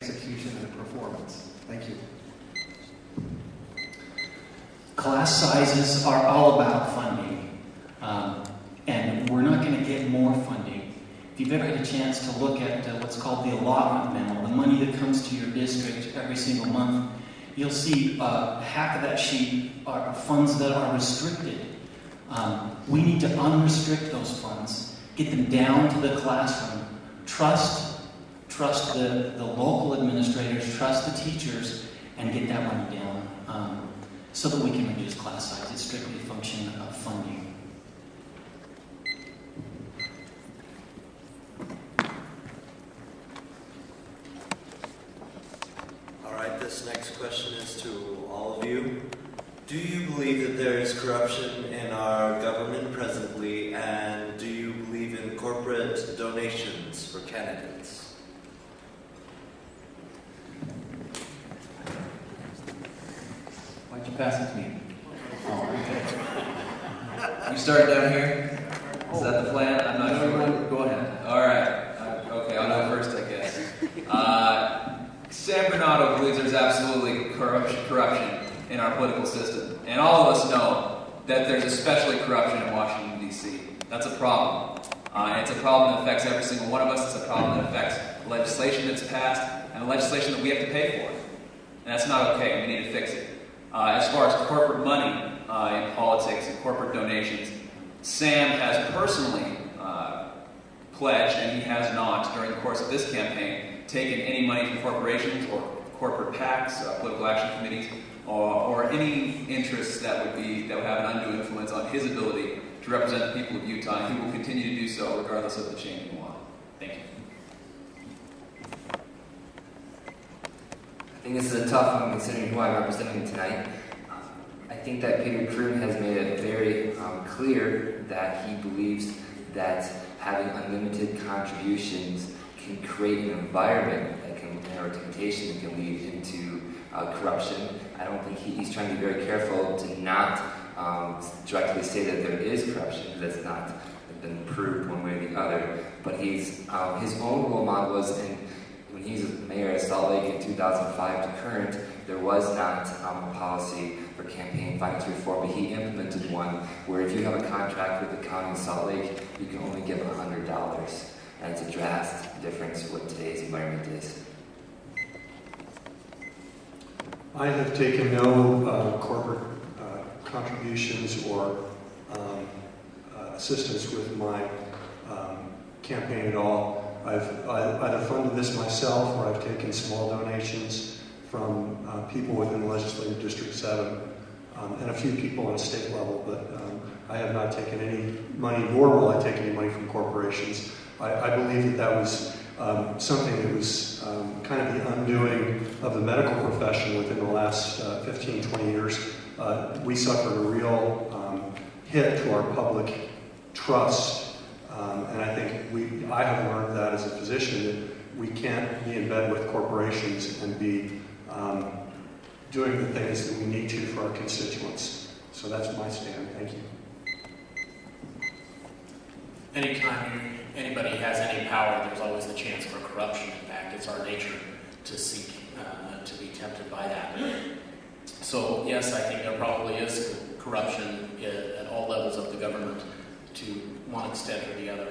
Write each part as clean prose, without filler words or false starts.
execution and performance. Thank you. Class sizes are all about funding, and we're not going to get more funding. If you've ever had a chance to look at what's called the allotment memo, the money that comes to your district every single month, you'll see half of that sheet are funds that are restricted. We need to unrestrict those funds, get them down to the classroom, trust the local administrators, trust the teachers, and get that money down so that we can reduce class size. It's strictly a function of funding. All right, this next question is to all of you. Do you believe that there is corruption in our government presently, and do you believe in corporate donations for candidates? Why'd you pass it to me? Oh, okay. You started down here? Is that the plan? I'm not sure. Go ahead. All right. Okay, I'll go first, I guess. Sam Granado believes there's absolutely corruption in our political system. And all of us know that there's especially corruption in Washington, D.C. That's a problem. And it's a problem that affects every single one of us. It's a problem that affects the legislation that's passed and the legislation that we have to pay for. And that's not okay. We need to fix it. As far as corporate money in politics and corporate donations, Sam has personally pledged, and he has not, during the course of this campaign, taken any money from corporations or corporate PACs, political action committees, or any interests that would have an undue influence on his ability to represent the people of Utah, and he will continue to do so regardless of the changing law. Thank you. I think this is a tough one considering who I'm representing tonight. I think that Peter Kroon has made it very clear that he believes that having unlimited contributions can create an environment that can, or temptation that can lead into corruption. I don't think he's trying to be very careful to not directly say that there is corruption, because that's not been proved one way or the other. But his own role model was when he was mayor of Salt Lake in 2005 to current, there was not a policy for campaign finance reform, but he implemented one where if you have a contract with the county of Salt Lake, you can only give $100. And it's a drastic difference in what today's environment is. I have taken no corporate contributions or assistance with my campaign at all. I've either funded this myself or I've taken small donations from people within the Legislative District 7 and a few people on a state level, but I have not taken any money, nor will I take any money from corporations. I believe that was something that was kind of the undoing of the medical profession within the last 15, 20 years. We suffered a real hit to our public trust. And I think I have learned that as a physician that we can't be in bed with corporations and be doing the things that we need to for our constituents. So that's my stand. Thank you. Anytime anybody has any power, there's always the chance for corruption. In fact, it's our nature to seek to be tempted by that. So yes, I think there probably is corruption at all levels of the government to one extent or the other.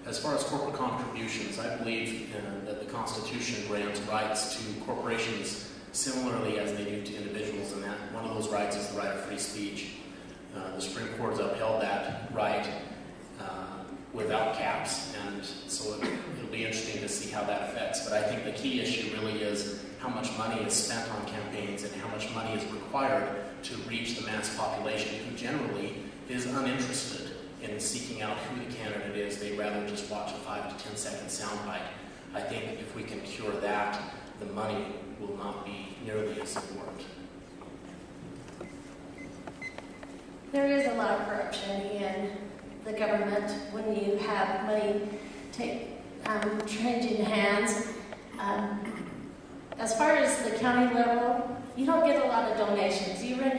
As far as corporate contributions, I believe that the Constitution grants rights to corporations similarly as they do to individuals, and that one of those rights is the right of free speech. The Supreme Court has upheld that right without caps, and so it'll be interesting to see how that affects. But I think the key issue really is how much money is spent on campaigns and how much money is required to reach the mass population who generally is uninterested in seeking out who the candidate is. They'd rather just watch a 5 to 10 second soundbite. I think if we can cure that, the money will not be nearly as important. There is a lot of corruption in the government when you have money changing hands. As far as the county level, you don't get a lot of donations. You run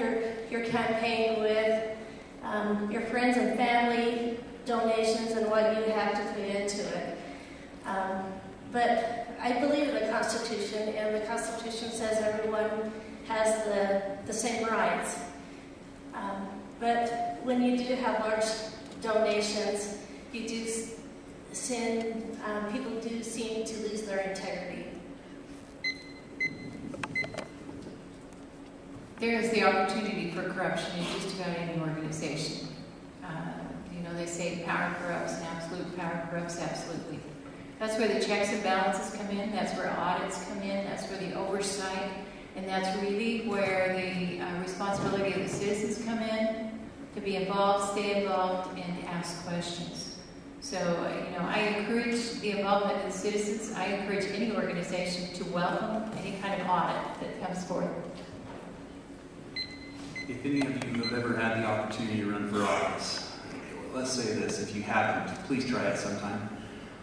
your campaign with your friends and family donations and what you have to put into it. But I believe in the Constitution, and the Constitution says everyone has the same rights. But when you do have large donations, you do people do seem to lose their integrity. There is the opportunity for corruption in just about any organization. They say power corrupts, and absolute power corrupts absolutely. That's where the checks and balances come in, that's where audits come in, that's where the oversight, and that's really where the responsibility of the citizens come in, to be involved, stay involved, and ask questions. So, I encourage the involvement of the citizens. I encourage any organization to welcome any kind of audit that comes forth. If any of you have ever had the opportunity to run for office, let's say this, if you haven't, please try it sometime.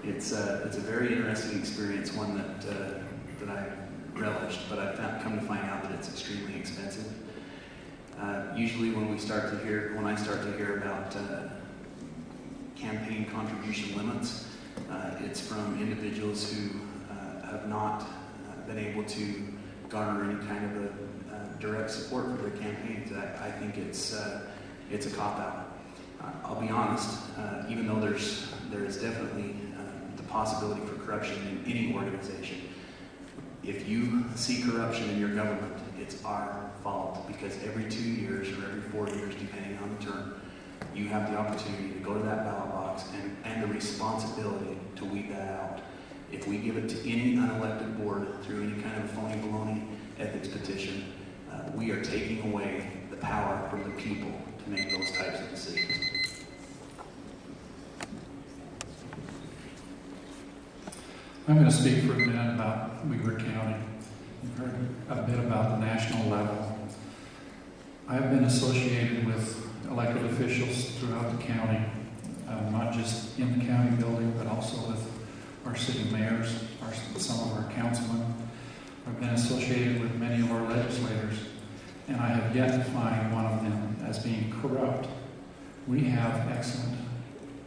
It's a very interesting experience, one that I relished, but I've come to find out that it's extremely expensive. Usually when I start to hear about campaign contribution limits, it's from individuals who have not been able to garner any kind of a direct support for their campaigns. I think it's a cop-out. I'll be honest, even though there is definitely the possibility for corruption in any organization, if you see corruption in your government, it's our fault, because every 2 years or every 4 years, depending on the term, you have the opportunity to go to that ballot box and the responsibility to weed that out. If we give it to any unelected board through any kind of phony baloney ethics petition, we are taking away the power from the people to make those types of decisions. I'm going to speak for a minute about Weber County. You've heard a bit about the national level. I've been associated with elected officials throughout the county, not just in the county building, but also with our city mayors, some of our councilmen. I've been associated with many of our legislators, and I have yet to find one of them as being corrupt. We have excellent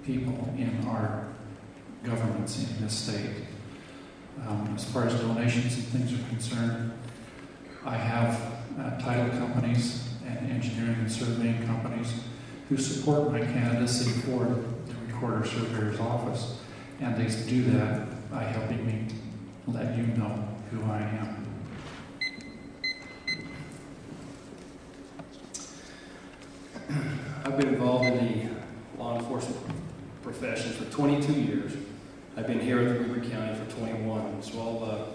people in our governments in this state. As far as donations and things are concerned, I have title companies and engineering and surveying companies who support my candidacy for the Recorder Surveyor's office, and they do that by helping me let you know who I am. I've been involved in the law enforcement profession for 22 years. I've been here at Weber County for 21, so I'll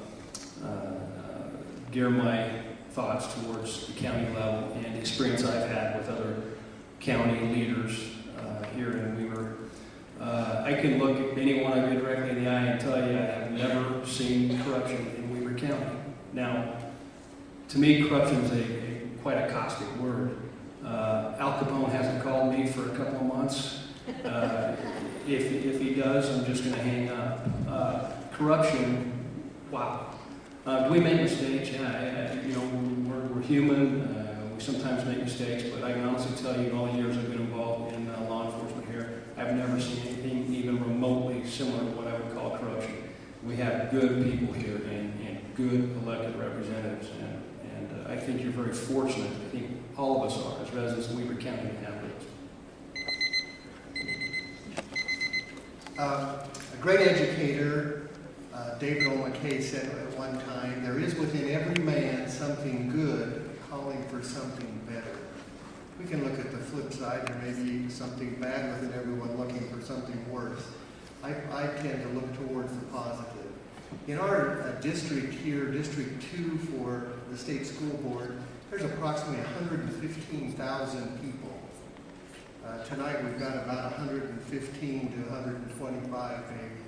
gear my thoughts towards the county level and the experience I've had with other county leaders here in Weber. I can look at any one of you directly in the eye and tell you I have never seen corruption in Weber County. Now, to me, corruption is quite a caustic word. Al Capone hasn't called me for a couple of months. If he does, I'm just going to hang up. Corruption, wow. Do we make mistakes? Yeah, we're human. We sometimes make mistakes, but I can honestly tell you, in all the years I've been involved in law enforcement here, I've never seen anything even remotely similar to what I would call corruption. We have good people here and good elected representatives, and I think you're very fortunate. I think all of us are, as residents of Weber County, to have those. A great educator, David O. McKay, said at one time, "There is within every man something good calling for something better." We can look at the flip side. There may be something bad within everyone looking for something worse. I tend to look towards the positive. In our district here, District 2 for the state school board, there's approximately 115,000 people. Tonight we've got about 115 to 125 maybe.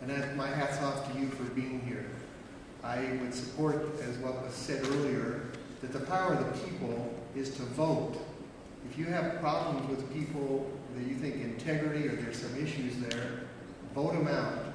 And my hat's off to you for being here. I would support, as what was said earlier, that the power of the people is to vote. If you have problems with people that you think integrity or there's some issues there, vote them out.